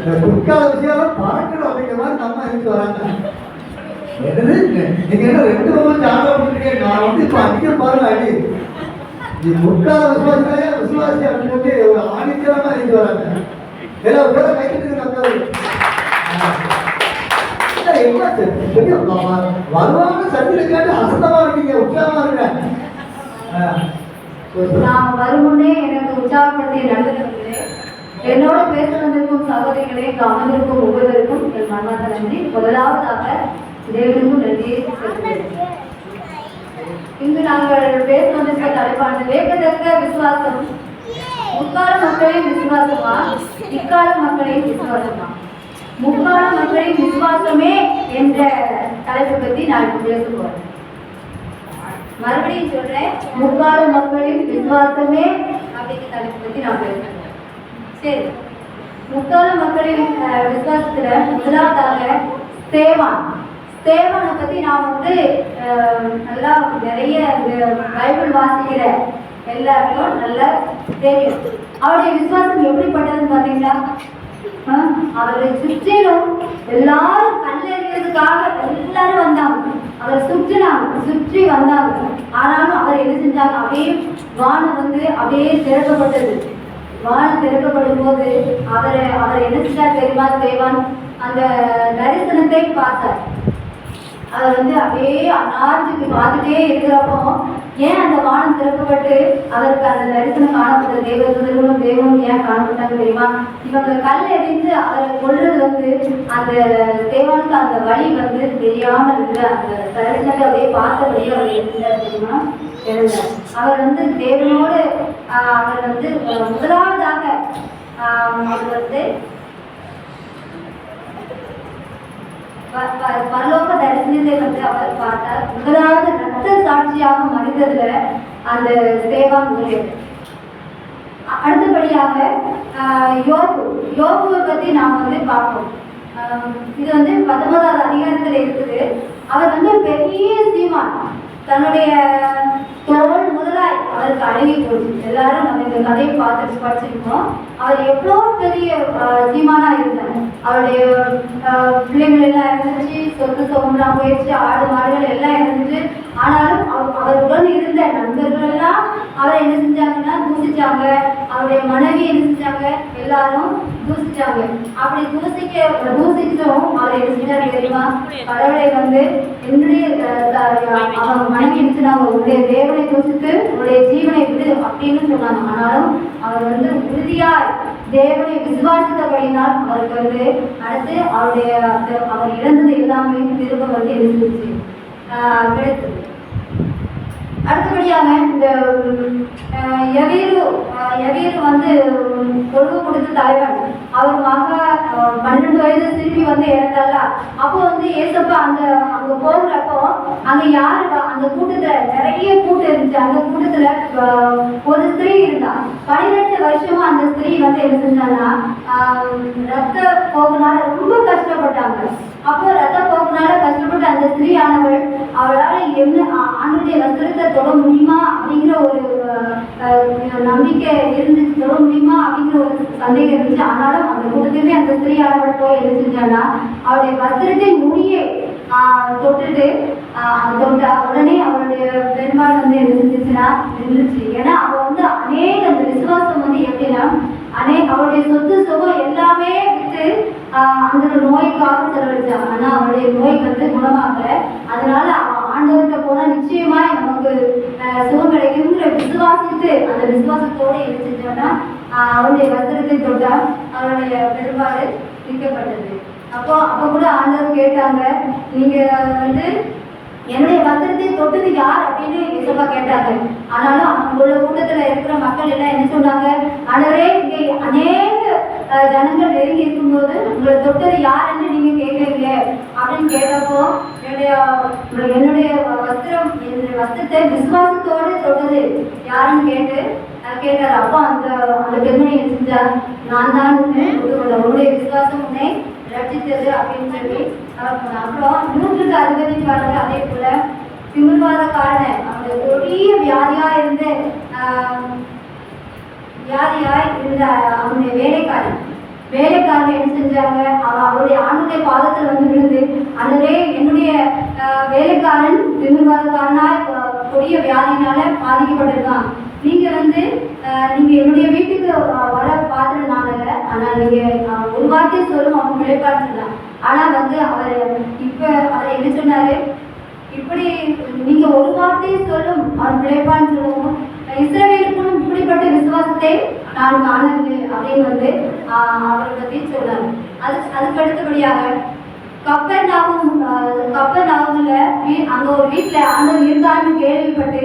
பிற்கால விஷயம் பார்க்கணும் அப்படிங்கிற மாதிரி நம்ம இருந்து வராங்க. என்னது நீங்க என்ன 2 வருஷம் ஆக போட்டுருக்கேன், நான் வந்து இப்போ அதிகம் பாருங்க அடி முற்கால விசுவாசி அப்படின்னு சொல்லி ஒரு ஆணித்தரமா இருந்து வராங்க. எல்லாம் பேரை கைக்கிட்டு வருவாங்க சத்தியில கேட்டு அசத்தமா இருக்கீங்க, உற்சாகமா இருக்கேன். நான் வருமுன்னே எனக்கு உற்சாகப்படுத்தி நடந்திருக்கிறேன். என்னோட பேச வந்திருக்கும் சகோதரிகளே, அமர்ந்திருக்கும் ஒவ்வொருவருக்கும் என் மனமார்ந்த நன்றி. முதலாவதாக தேவனுக்கும் நன்றியை செலுத்துகிறேன். இங்கு நாங்கள் பேச வந்திருக்க தலைப்பானது வேகத்தக்க விசுவாசம். முற்கால மக்களின் விசுவாசமா, இக்கால மக்களின் விசுவாசமா? முற்கால மக்களின் விசுவாசமே என்ற தலைப்பை பற்றி நான் இப்போ பேச போறேன். மறுபடியும் சொல்றேன், முற்கால மக்களின் விசுவாசமே அப்படிங்கிற தலைப்பை பற்றி நான் பேசுறேன். சரி, முற்கால மக்களின் விசுவாசத்துல முதலாவதாக ஸ்தேவானை பத்தி நான் வந்து நல்லா நிறைய பைபிள் வாசிக்கிற எல்லாருக்கும் நல்லா தெரியும். அவருடைய விசுவாசம் எப்படிப்பட்டதுன்னு பார்த்தீங்களா? அவரை சுற்றிலும் எல்லாரும் கல்லெறியதுக்காக எல்லாரும் வந்தாங்க, அவரை சுற்றி வந்தாங்க. ஆனாலும் அவர் என்ன செஞ்சாங்க, அப்படியே வானம் வந்து அப்படியே திறக்கப்பட்டது. வானம் திறக்கப்படும் போது அவர் என்ன செஞ்சார் தெரியுமா? தேவான் அந்த தரிசனத்தை பார்த்தார். அவர் வந்து அப்படியே அநார்ஜுக்கு பார்த்துட்டே இருக்கிறப்போ, ஏன் அந்த வானம் திறக்கப்பட்டு அவருக்கு அந்த தரிசனம் காணப்பட்ட தேவதூதர்களும் தேவனும் ஏன் காணப்பட்டாங்க தெரியுமா? இவங்க கல் எறிந்து அவரை கொள்றது வந்து அந்த தேவனுக்கு அந்த வழி வந்து தெரியாமல் இருக்கிற அந்த தரிசனத்தை அப்படியே பார்த்தபடியே அவர் இருந்தார் தெரியுமா? எழுந்தார். அவர் வந்து தேவனோடு அவர் வந்து முதலாவதாக அவர் வந்து பரலோக தரிசனத்தை வந்து அவர் பார்த்தார். முதலாவது ரத்த சாட்சியாக மனிதர்ல அந்த ஸ்தேவான் உடையது. அடுத்தபடியாக யோபுவை பத்தி நாம் வந்து பார்ப்போம். இது வந்து 19வது அதிகாரத்துல இருக்குது. அவர் வந்து பெரிய சீமான், தன்னுடைய தோல் முதலாய் அவருக்கு அழகி போச்சு. எல்லாரும் நம்ம இந்த கதையை படிச்சிருக்கோம். அவர் எவ்வளோ பெரிய சீமானா இருந்தார். அவருடைய பிள்ளைங்கள் எல்லாம் இருந்துச்சு, சொத்து சோகம்லாம் போயிடுச்சு, ஆடு மாடுகள் எல்லாம் இருந்துச்சு. ஆனாலும் அவருடன் இருந்த நண்பர்கள் எல்லாம் அவரை என்ன செஞ்சாங்கன்னா தூசிச்சாங்க. அவருடைய மனைவி என்ன செஞ்சாங்க, எல்லாரும் தூசிச்சாங்க. அப்படி தூசிச்சும் அவர் என்ன செஞ்சாரு தெரியுமா? கடவுளை வந்து என்னுடைய அவங்க மனைவி என்ன சொன்னாங்க, உங்களுடைய தேவனை தூசித்து உங்களுடைய ஜீவனை விடு அப்படின்னு சொன்னாங்க. ஆனாலும் அவர் வந்து உறுதியாய் தேவனை விசுவாசித்தபடினால் அவருக்கு வந்து அடுத்து அவர் இழந்தது எல்லாமே திரும்ப வந்து இருந்துச்சு கிடைத்தது. அடுத்தபடியாக இந்த எவீரு வந்து கொழுவு கொடுத்த தலைவன், அவர் மக 12 வயது திரும்பி வந்து இறந்தால. அப்போ வந்து ஏசப்பா அங்க போகிறப்போ அங்க யாரு அந்த கூட்டத்துல நிறைய கூட்டம் இருந்துச்சு. அந்த கூட்டத்துல ஒரு ஸ்திரீ இருந்தா. 12 வருஷமா அந்த ஸ்திரீ வந்து என்ன செஞ்சாங்கன்னா ரத்த போக்குனால ரொம்ப கஷ்டப்பட்டாங்க. அப்போ ரத்த போக்குனால கஷ்டப்பட்ட அந்த ஸ்திரீ ஆனவள் அவளால் என்ன ஆண்டுடைய வஸ்திரத்தை தொட முடியுமா அப்படிங்கிற ஒரு நம்பிக்கை இருந்துச்சு, தொட முடியுமா அப்படிங்கிற ஒரு சந்தேகம் இருந்துச்சு. ஆனாலும் அந்த கூட்டத்திலே அந்த ஸ்திரீ ஆனவள் போய் என்ன செஞ்சான்னா அவருடைய வஸ்திரத்தை முடியை தொட்டுட்டு தொட்டா உடனே அவருடைய பெரும்பாலும் வந்து என்ன செஞ்சிச்சுன்னா இருந்துச்சு. ஏன்னா அவள் வந்து அந்த விசுவாசம் வந்து எப்படின்னா அவருடைய சொத்து சுகம் எல்லாமே விட்டு அந்த நோய்க்காக செலவழிச்சாங்க. ஆனா அவருடைய நோய் வந்து குணமாகல. அதனால ஆண்டவர்கிட்ட போனா நிச்சயமாய் நமக்கு சுகம் கிடைக்குங்கிற விசுவாசித்து அந்த விசுவாசத்தோடு என்ன செஞ்சோம்னா அவருடைய வஸ்திரத்தை தொட்டா அவருடைய பெரும்பாடு நீக்கப்பட்டது. அப்போ கூட ஆண்டவர் கேட்டாங்க, நீங்க வந்து என்னுடைய வஸ்திரத்தை தொட்டது யார் அப்படின்னு ஏசப்பா கேட்டாங்க. ஆனாலும் அவங்களோட கூட்டத்துல இருக்கிற மக்கள் எல்லாம் என்ன சொன்னாங்க, ஆண்டவரே இங்கே அநேக ஜனங்கள் நெருங்கி இருக்கும்போது உங்களை தொட்டது யாருன்னு நீங்க கேட்கறீங்க அப்படின்னு கேட்டப்போ என்னுடைய வஸ்திரத்தை விசுவாசத்தோடு தொட்டது யாருன்னு கேட்டார். அப்போ அந்த பெண்மணி என்ன செஞ்சார், நான் தான் உன்னுடைய விசுவாசம் உன்னை ரட்சித்தது அப்படின்னு சொல்லி அப்புறம் 160 பாருங்க. அதே போல திமிர்வாதக்காரன் அவனுடைய பெரிய வியாதியாய் இருந்த அவனுடைய வேலைக்காரன் வேலைக்காரங்க என்ன செஞ்சாங்க, அவருடைய ஆண்டுடைய பாதத்தில் வந்து விழுந்து, அன்றே என்னுடைய வேலைக்காரன் திமிர்வாதக்காரனாய் கொடிய வியாதியினால பாதிக்கப்பட்டிருக்கான். நீங்க வந்து நீங்க என்னுடைய வீட்டுக்கு வர பார்த்துட்டு நாங்கல்ல, ஆனால் நீங்க ஒரு வார்த்தையை சொல்லும் அவன் பிழைப்பான்னு சொல்லலாம். ஆனா வந்து அவர் இப்ப அவர் என்ன சொன்னாரு, இப்படி நீங்க ஒரு வார்த்தையை சொல்லும் அவன் பிழைப்பான்னு சொல்லுவோம். இஸ்ரவேலுக்கும் இப்படிப்பட்ட விசுவாசத்தை நான் காணவில்லை அப்படின்னு வந்து அவரை பற்றி சொன்னார். அதுக்கு அடுத்தபடியாக கப்பர் நாவுல அங்க ஒரு வீட்டுல ஆண்டவர் இருந்தான்னு கேள்விப்பட்டு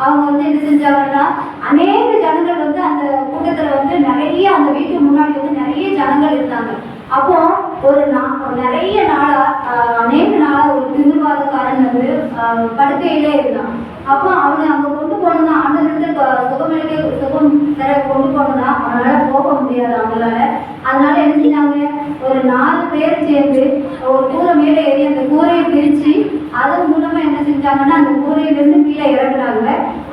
அவங்க வந்து என்ன செஞ்சாங்கன்னா, அநேக ஜனங்கள் வந்து அந்த கூட்டத்துல வந்து நிறைய அந்த வீட்டுக்கு முன்னாடி வந்து நிறைய ஜனங்கள் இருந்தாங்க. அப்போ ஒரு நிறைய நாளா அநேக நாளா ஒரு திமிர்வாதக்காரன் வந்து படுக்கையிலே இருந்தான். அப்போ அவனை அங்க கொண்டு போனோம்னா, ஆண்டவருக்கு சுகம் தர கொண்டு போனோம்னா அவனால போக முடியாது அவங்களால. அதனால என்ன செஞ்சாங்க, ஒரு 4 பேர் சேர்ந்து ஒரு கூரை மேலே ஏறி அந்த கூரையை பிரிச்சு அதன் மூலமா என்ன செஞ்சாங்கன்னா அந்த கூரையிலிருந்து கீழே இறங்குறாங்க.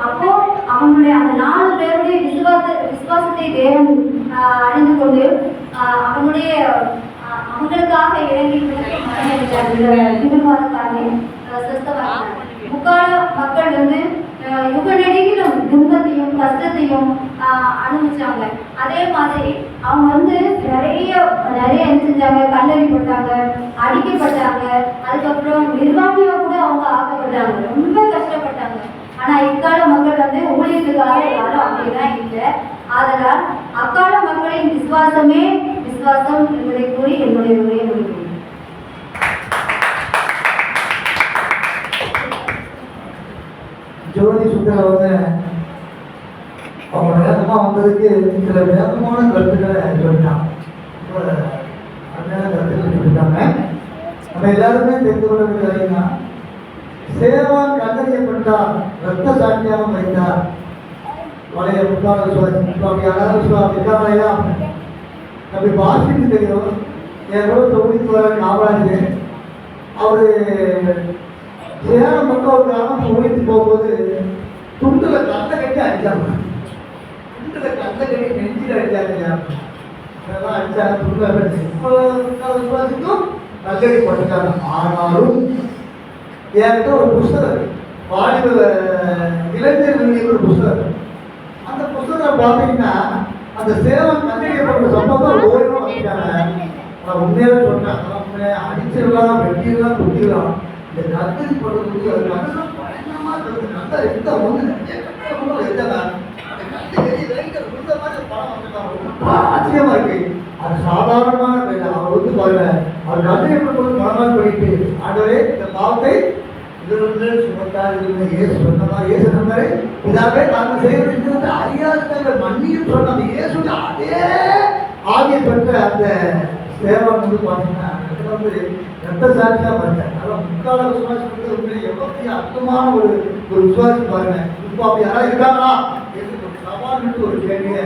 அப்போ அவனுடைய அந்த 4 பேருடைய விசுவாசத்தை தேவன் அறிந்து கொண்டு அவங்களுக்காக இறங்கி முக்கால மக்கள் வந்து யுக நெடுகிலும் துன்பத்தையும் கஷ்டத்தையும் அனுபவிச்சாங்க. அதே மாதிரி அவங்க வந்து நிறைய என்ன செஞ்சாங்க, கல்லறிப்பட்டாங்க, அடிக்கப்பட்டாங்க, அதுக்கப்புறம் நிர்வாகியா கூட அவங்க ஆக்கப்பட்டாங்க, ரொம்ப கஷ்டப்பட்டாங்க. ஆனா இக்கால மக்கள் வந்து ஊழியத்துக்காக யாரும் அப்படிதான் இல்லை. ஆதலால் அக்கால மக்களின் விசுவாசம் என்பதை கூறி என்னுடைய உரையை முடிக்கிறேன். ஜோதி சுந்தர அவங்க வேதமா வந்ததுக்கு சில வேதமான கருத்துக்களை சொல்லிட்டாங்க. அருமையான கருத்துக்களை சொல்லிட்டாங்க. நம்ம எல்லாருமே தெரிந்து கொள்ள வேண்டியதுன்னா, சேவான் கண்டறியப்பட்டார், ரத்த சாட்சியாக வைத்தார். பழைய முக்கால விசுவாசி யாராவது இருக்காங்களையா அப்படி வாசிக்கு தெரியும். என் கூட தொகுதிக்கு வர காமராஜர் அவரு சேலம் மட்டும் ஒரு காலம் ஊழித்து போகும்போது துண்டுல கண்ணை கட்டி அடிச்சாங்க. துண்டுல கண்ணை கட்டி நெஞ்சில் அடிச்சாங்க. அதெல்லாம் அடிச்சாங்க. துண்டுல விசுவாசிக்கும் நல்லடி போட்டுட்டாங்க. ஆனாலும் என்கிட்ட ஒரு புஸ்தகம், வாலிப இளைஞர் ஒரு புஸ்தகம். அந்த புஸ்தகம் பார்த்தீங்கன்னா அந்த சேவன் கண்டறியப்பட்ட சம்பவம் ஓய்வு வச்சுட்டாங்க. நான் உண்மையாவே சொன்னேன், அடிச்சிடலாம், வெட்டிடலாம், குத்திடலாம். இந்த கத்தரி போடுறதுக்கு அது கண்ணெல்லாம் பயங்கரமா இருக்குது. நல்ல ரத்தம் வந்து ஆச்சரியமா இருக்கு. அது சாதாரணமான அவர் வந்து பாருங்க, அவர் கண்டறியப்பட்ட பணமாக பண்ணிட்டு ஆண்டவரே இந்த பாவத்தை இதாவே தாங்கள் செய்வது அறியாத மண்ணியும் சொன்ன அந்த இயேசு அதே ஆகிய பெற்ற அந்த சேவன் வந்து பார்த்தீங்கன்னா வந்து ரத்த சாட்சியா பார்த்தேன். அதான் முக்கால விசுவாசத்துக்கு உண்மையிலே எவ்வளோ பெரிய அர்த்தமான ஒரு விசுவாசி பாருங்க. இப்போ அப்படி யாராவது இருக்காங்களா என்று ஒரு சவால் ஒரு கேள்வியை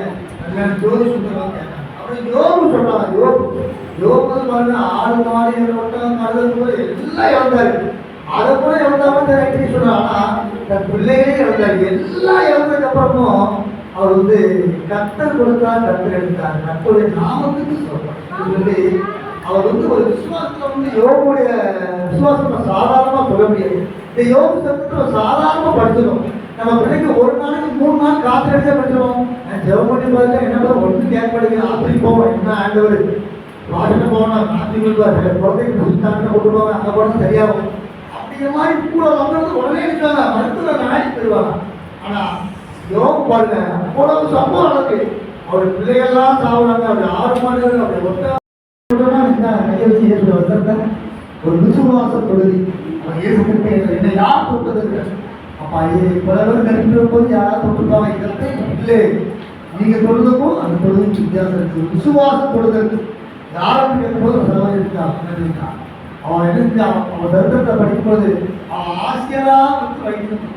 ஜோதி சுந்தரம் கேட்டாங்க. அப்புறம் யோகு சொன்னாங்க. யோகு பாருங்க 6 மாடி ஒட்டகம் கருதல் கூட எல்லாம் இறந்தாரு. அதை கூட இறந்தாலும் சொன்னாங்க. தன் பிள்ளைகளே இறந்தாரு. எல்லாம் இறந்ததுக்கு அப்புறமும் அவர் வந்து கர்த்தர் கொடுத்தார், கர்த்தர் எடுத்தார், கர்த்தருடைய நாமத்துக்கு சொல்லி அவர் வந்து ஒரு விசுவாசத்துல வந்து யோகுடைய விசுவாசத்தை சாதாரணமா சொல்ல முடியாது. இந்த யோக சத்தத்தை சாதாரணமா படிச்சிடும். நம்ம பிள்ளைக்கு ஒரு நாளைக்கு 3 நாள் காத்து அடிச்சா படிச்சிடும். ஜெபம் பண்ணி பார்த்தா என்ன ஒன்றும் கேட்கப்படுது. ஆத்திரி போவோம், என்ன ஆண்டவர் வாசனை போகணும், ஆத்திரி குழந்தைக்கு கொண்டு போவாங்க, அங்கே போனால் சரியாகும். அப்படிங்கிற மாதிரி கூட வந்து உடனே இருக்காங்க, மருத்துவ நாடி தருவாங்க. ஆனா யோகம் பாருங்க, அவ்வளவு சம்பவம் நடக்கு. அவருடைய பிள்ளைகள்லாம் சாப்பிடுறாங்க. அப்படி 6 மாதங்கள் அப்படி ஒட்ட கையை வச்சு இயேசு ஒரு விசுவாசம் தொழுதி அவன் இயேசு என்ன யார் தொட்டது? அப்பா பல பேர் கருத்து போது யாராவது தொட்டுருப்பாங்க. இதற்கு இல்லை, நீங்க தொழுதுக்கும் அந்த தொழுதுக்கும் வித்தியாசம் இருக்கு. விசுவாசம் தொழுதல் யாரும் கேட்கும்போது செலவழித்தான். அவன் என்ன செஞ்சான்? அவன் தர்க்கத்தை படிக்கும்போது அவன் ஆசிரியராக வந்து வைக்கணும்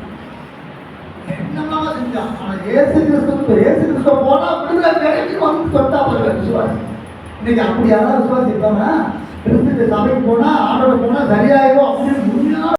என்னமா செஞ்சான். ஆனா இயேசு கிறிஸ்துவ போனா விடுதலை கிடைக்கு வந்து தொட்டா போடுற விசுவாசி. இன்னைக்கு அப்படி யாராவது விசுவாசி இருப்பாங்கன்னா கிறிஸ்துவ சபைக்கு போனா ஆண்டோட போனா சரியாயிடும்.